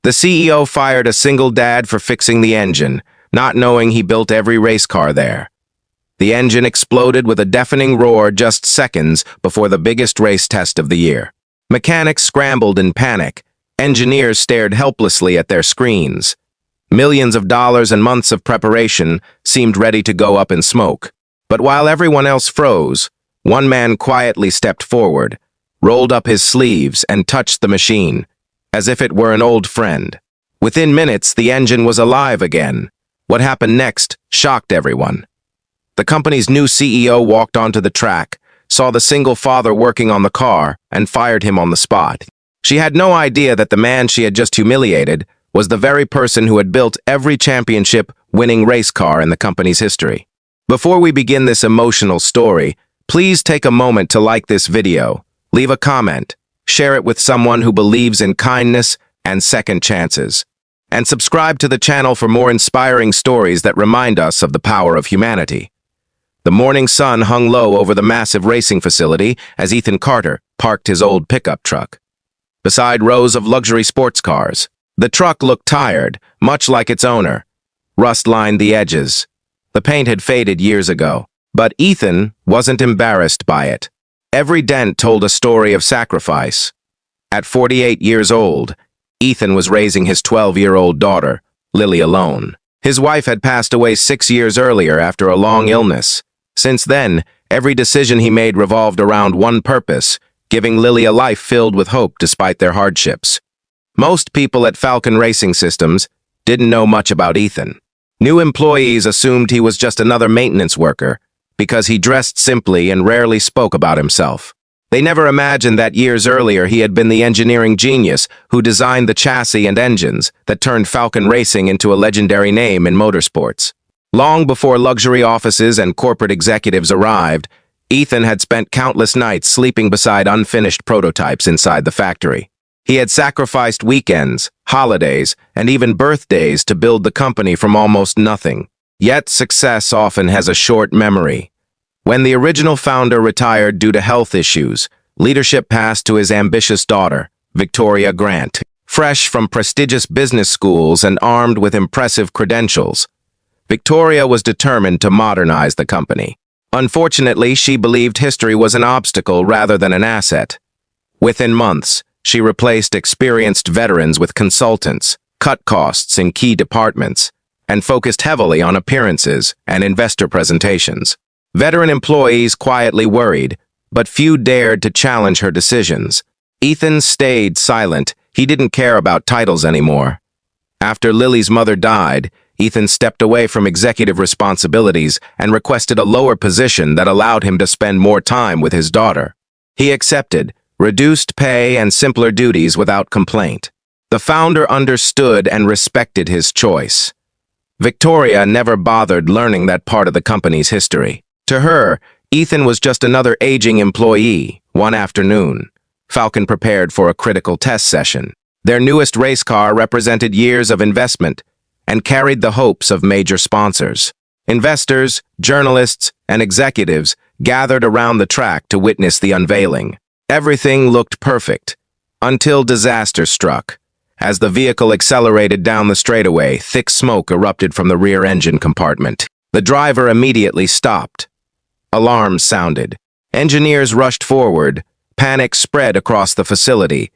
The CEO fired a single dad for fixing the engine, not knowing he built every race car there. The engine exploded with a deafening roar just seconds before the biggest race test of the year. Mechanics scrambled in panic. Engineers stared helplessly at their screens. Millions of dollars and months of preparation seemed ready to go up in smoke. But while everyone else froze, one man quietly stepped forward, rolled up his sleeves, and touched the machine, as if it were an old friend. Within minutes, the engine was alive again. What happened next shocked everyone. The company's new CEO walked onto the track, saw the single father working on the car, and fired him on the spot. She had no idea that the man she had just humiliated was the very person who had built every championship-winning race car in the company's history. Before we begin this emotional story, please take a moment to like this video, leave a comment, share it with someone who believes in kindness and second chances, and subscribe to the channel for more inspiring stories that remind us of the power of humanity. The morning sun hung low over the massive racing facility as Ethan Carter parked his old pickup truck. Beside rows of luxury sports cars, the truck looked tired, much like its owner. Rust lined the edges. The paint had faded years ago, but Ethan wasn't embarrassed by it. Every dent told a story of sacrifice. At 48 years old, Ethan was raising his 12-year-old daughter, Lily, alone. His wife had passed away 6 years earlier after a long illness. Since then, every decision he made revolved around one purpose, giving Lily a life filled with hope despite their hardships. Most people at Falcon Racing Systems didn't know much about Ethan. New employees assumed he was just another maintenance worker because he dressed simply and rarely spoke about himself. They never imagined that years earlier he had been the engineering genius who designed the chassis and engines that turned Falcon Racing into a legendary name in motorsports. Long before luxury offices and corporate executives arrived, Ethan had spent countless nights sleeping beside unfinished prototypes inside the factory. He had sacrificed weekends, holidays, and even birthdays to build the company from almost nothing. Yet success often has a short memory. When the original founder retired due to health issues, leadership passed to his ambitious daughter, Victoria Grant. Fresh from prestigious business schools and armed with impressive credentials, Victoria was determined to modernize the company. Unfortunately, she believed history was an obstacle rather than an asset. Within months, she replaced experienced veterans with consultants, cut costs in key departments, and focused heavily on appearances and investor presentations. Veteran employees quietly worried, but few dared to challenge her decisions. Ethan stayed silent. He didn't care about titles anymore. After Lily's mother died, Ethan stepped away from executive responsibilities and requested a lower position that allowed him to spend more time with his daughter. He accepted reduced pay and simpler duties without complaint. The founder understood and respected his choice. Victoria never bothered learning that part of the company's history. To her, Ethan was just another aging employee. One afternoon, Falcon prepared for a critical test session. Their newest race car represented years of investment and carried the hopes of major sponsors. Investors, journalists, and executives gathered around the track to witness the unveiling. Everything looked perfect, until disaster struck. As the vehicle accelerated down the straightaway, thick smoke erupted from the rear engine compartment. The driver immediately stopped. Alarms sounded. Engineers rushed forward. Panic spread across the facility.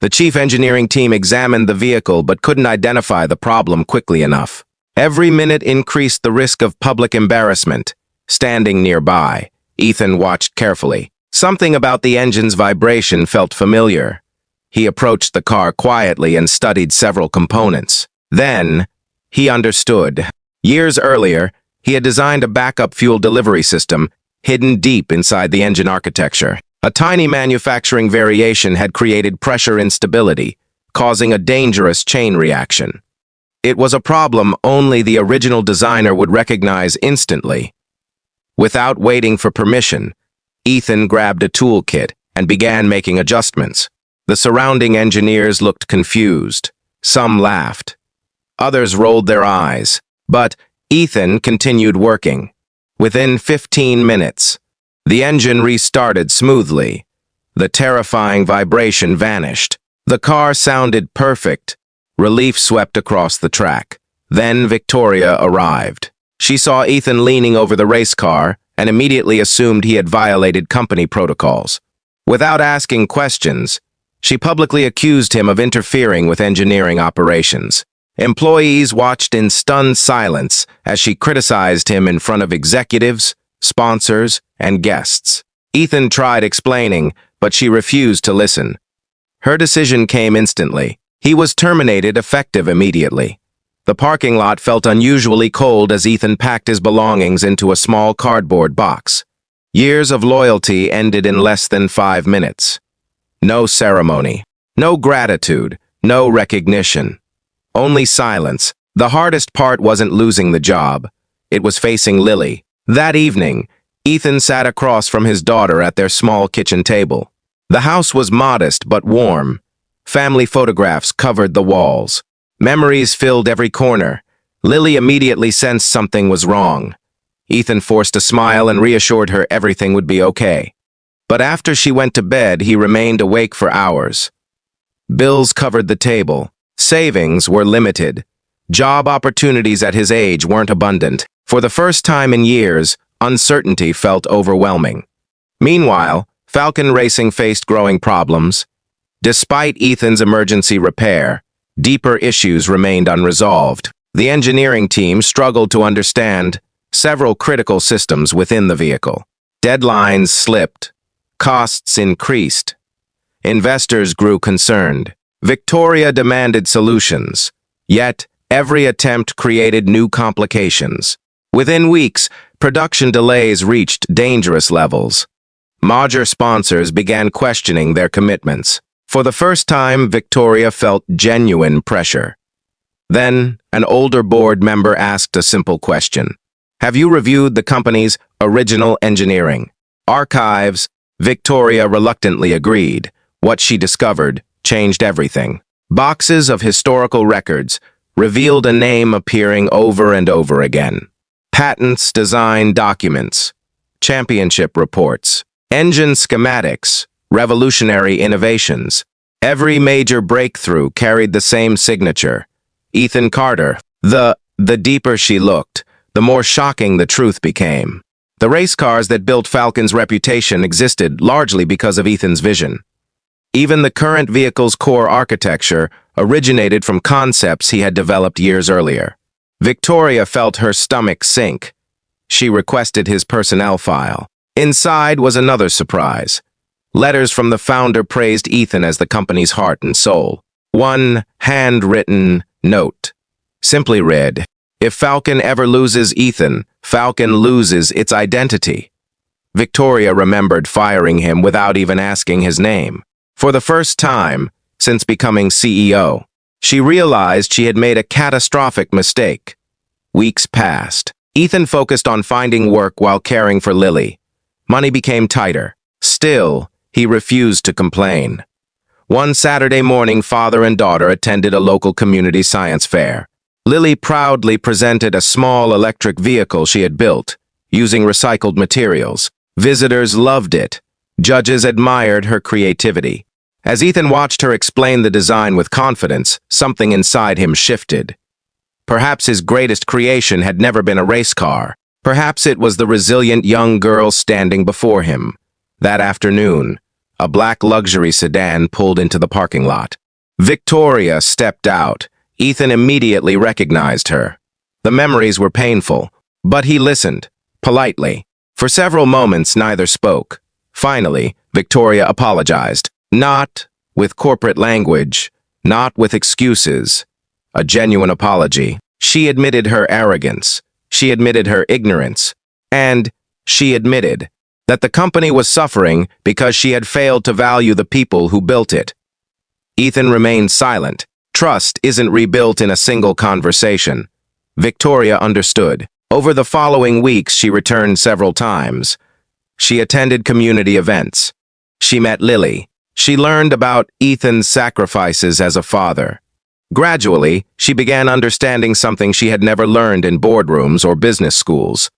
The chief engineering team examined the vehicle but couldn't identify the problem quickly enough. Every minute increased the risk of public embarrassment. Standing nearby, Ethan watched carefully. Something about the engine's vibration felt familiar. He approached the car quietly and studied several components. Then, he understood. Years earlier, he had designed a backup fuel delivery system hidden deep inside the engine architecture. A tiny manufacturing variation had created pressure instability, causing a dangerous chain reaction. It was a problem only the original designer would recognize instantly. Without waiting for permission, Ethan grabbed a toolkit and began making adjustments. The surrounding engineers looked confused. Some laughed. Others rolled their eyes. But Ethan continued working. Within 15 minutes, the engine restarted smoothly. The terrifying vibration vanished. The car sounded perfect, Relief swept across the track. Then Victoria arrived. She saw Ethan leaning over the race car and immediately assumed he had violated company protocols. Without asking questions, she publicly accused him of interfering with engineering operations. Employees watched in stunned silence as she criticized him in front of executives, sponsors, and guests. Ethan tried explaining, but she refused to listen. Her decision came instantly. He was terminated effective immediately. The parking lot felt unusually cold as Ethan packed his belongings into a small cardboard box. Years of loyalty ended in less than 5 minutes. No ceremony, no gratitude, no recognition. Only silence. The hardest part wasn't losing the job. It was facing Lily. That evening, Ethan sat across from his daughter at their small kitchen table. The house was modest but warm. Family photographs covered the walls. Memories filled every corner. Lily immediately sensed something was wrong. Ethan forced a smile and reassured her everything would be okay. But after she went to bed, he remained awake for hours. Bills covered the table. Savings were limited. Job opportunities at his age weren't abundant. For the first time in years, uncertainty felt overwhelming. Meanwhile, Falcon Racing faced growing problems. Despite Ethan's emergency repair, deeper issues remained unresolved. The engineering team struggled to understand several critical systems within the vehicle. Deadlines slipped. Costs increased. Investors grew concerned. Victoria demanded solutions. Yet, every attempt created new complications. Within weeks, production delays reached dangerous levels. Major sponsors began questioning their commitments. For the first time, Victoria felt genuine pressure. Then, an older board member asked a simple question. Have you reviewed the company's original engineering archives? Victoria reluctantly agreed. What she discovered changed everything. Boxes of historical records revealed a name appearing over and over again. Patents, design documents, championship reports, engine schematics, revolutionary innovations. Every major breakthrough carried the same signature. Ethan Carter. The deeper she looked, the more shocking the truth became. The race cars that built Falcon's reputation existed largely because of Ethan's vision. Even the current vehicle's core architecture originated from concepts he had developed years earlier. Victoria felt her stomach sink. She requested his personnel file. Inside was another surprise. Letters from the founder praised Ethan as the company's heart and soul. One handwritten note simply read, "If Falcon ever loses Ethan, Falcon loses its identity." Victoria remembered firing him without even asking his name. For the first time since becoming CEO, she realized she had made a catastrophic mistake. Weeks passed. Ethan focused on finding work while caring for Lily. Money became tighter. Still, he refused to complain. One Saturday morning, father and daughter attended a local community science fair. Lily proudly presented a small electric vehicle she had built, using recycled materials. Visitors loved it. Judges admired her creativity. As Ethan watched her explain the design with confidence, something inside him shifted. Perhaps his greatest creation had never been a race car. Perhaps it was the resilient young girl standing before him. That afternoon, a black luxury sedan pulled into the parking lot. Victoria stepped out. Ethan immediately recognized her. The memories were painful, but he listened, politely. For several moments, neither spoke. Finally, Victoria apologized. Not with corporate language, not with excuses. A genuine apology. She admitted her arrogance. She admitted her ignorance. And she admitted that the company was suffering because she had failed to value the people who built it. Ethan remained silent. Trust isn't rebuilt in a single conversation. Victoria understood. Over the following weeks, she returned several times. She attended community events. She met Lily. She learned about Ethan's sacrifices as a father. Gradually, she began understanding something she had never learned in boardrooms or business schools.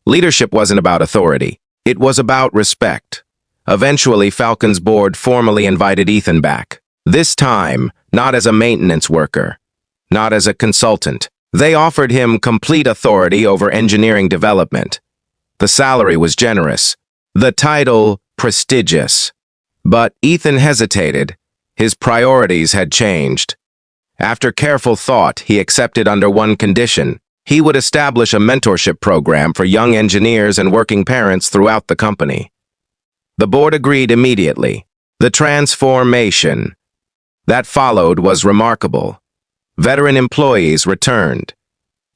Leadership wasn't about authority. It was about respect. Eventually, Falcon's board formally invited Ethan back. This time, not as a maintenance worker, not as a consultant. They offered him complete authority over engineering development. The salary was generous, the title prestigious. But Ethan hesitated. His priorities had changed. After careful thought, he accepted under one condition. He would establish a mentorship program for young engineers and working parents throughout the company. The board agreed immediately. The transformation that followed was remarkable. Veteran employees returned.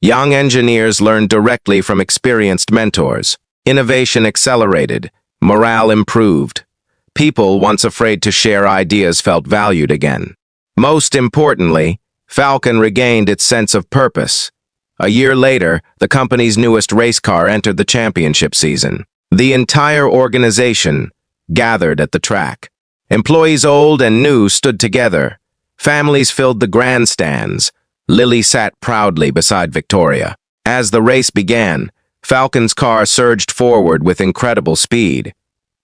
Young engineers learned directly from experienced mentors. Innovation accelerated. Morale improved. People once afraid to share ideas felt valued again. Most importantly, Falcon regained its sense of purpose. A year later, the company's newest race car entered the championship season. The entire organization gathered at the track. Employees old and new stood together. Families filled the grandstands. Lily sat proudly beside Victoria. As the race began, Falcon's car surged forward with incredible speed.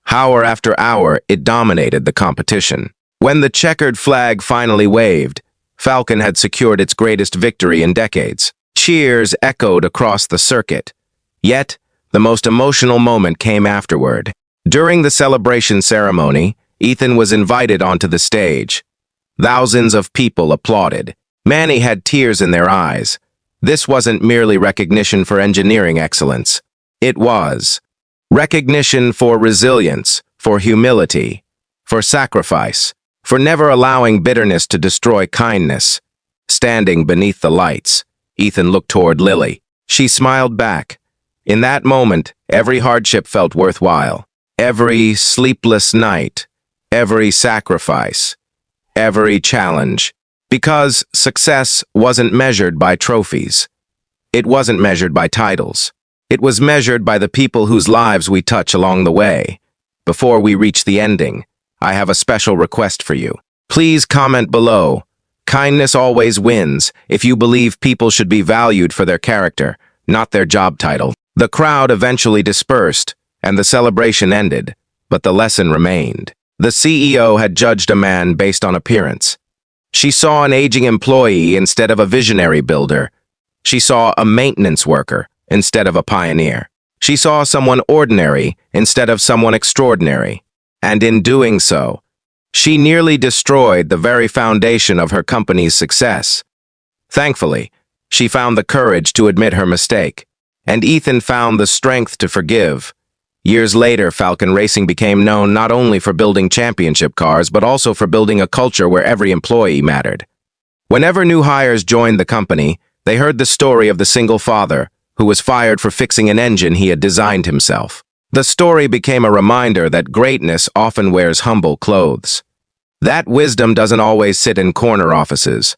Hour after hour, it dominated the competition. When the checkered flag finally waved, Falcon had secured its greatest victory in decades. Cheers echoed across the circuit. Yet, the most emotional moment came afterward. During the celebration ceremony, Ethan was invited onto the stage. Thousands of people applauded. Many had tears in their eyes. This wasn't merely recognition for engineering excellence. It was recognition for resilience, for humility, for sacrifice, for never allowing bitterness to destroy kindness. Standing beneath the lights, Ethan looked toward Lily. She smiled back. In that moment, every hardship felt worthwhile. Every sleepless night, every sacrifice, every challenge. Because success wasn't measured by trophies. It wasn't measured by titles. It was measured by the people whose lives we touch along the way. Before we reach the ending, I have a special request for you. Please comment below. Kindness always wins if you believe people should be valued for their character, not their job title. The crowd eventually dispersed, and the celebration ended, but the lesson remained. The CEO had judged a man based on appearance. She saw an aging employee instead of a visionary builder. She saw a maintenance worker instead of a pioneer. She saw someone ordinary instead of someone extraordinary. And in doing so, she nearly destroyed the very foundation of her company's success. Thankfully, she found the courage to admit her mistake, and Ethan found the strength to forgive. Years later, Falcon Racing became known not only for building championship cars, but also for building a culture where every employee mattered. Whenever new hires joined the company, they heard the story of the single father who was fired for fixing an engine he had designed himself. The story became a reminder that greatness often wears humble clothes. That wisdom doesn't always sit in corner offices,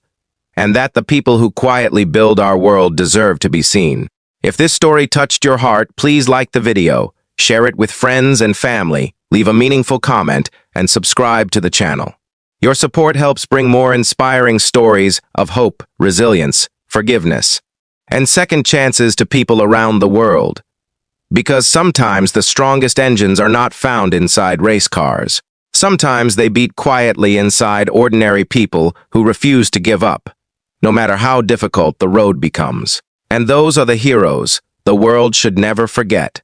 and that the people who quietly build our world deserve to be seen. If this story touched your heart, please like the video, share it with friends and family, leave a meaningful comment, and subscribe to the channel. Your support helps bring more inspiring stories of hope, resilience, forgiveness, and second chances to people around the world. Because sometimes the strongest engines are not found inside race cars. Sometimes they beat quietly inside ordinary people who refuse to give up, no matter how difficult the road becomes. And those are the heroes the world should never forget.